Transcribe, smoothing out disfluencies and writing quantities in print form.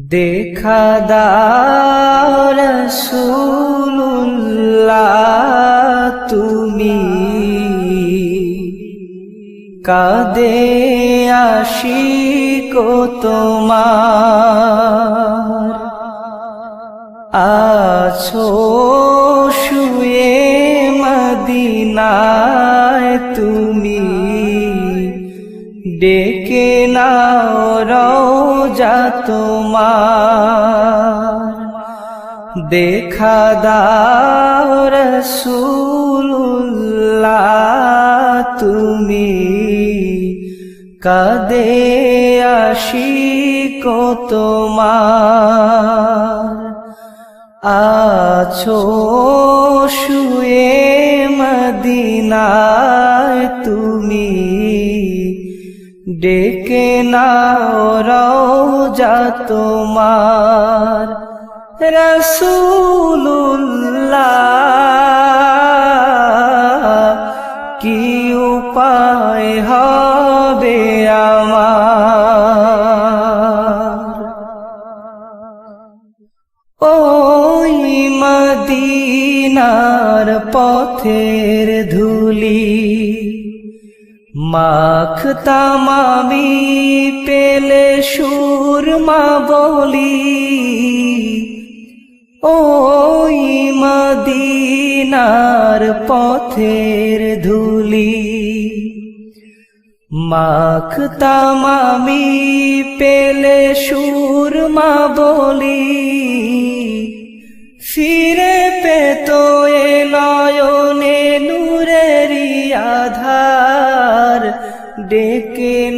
দেখা দাও রাসূলুল্লাহ তুমি কাঁদে আশিক তোমার আছো শুয়ে মদিনায় তুমি ডেকে নাও রওজা তোমার দেখা দাও রাসূলুল্লাহ তুমি কাঁদে আশিক তোমার আছো শুয়ে মদিনায় তুমি ডেকে নাও রওজা তোমার রাসূলুল্লাহ কি উপায় হবে আমার ওই মদিনার পথের ধুলি মাখতাম আমি পেলে সুরমা বলি ওই মদিনার পথের ধুলি মাখতাম আমি পেলে সুরমা বলি ফিরে পেত এ নয়নে নূরেরি আধার ডেকে না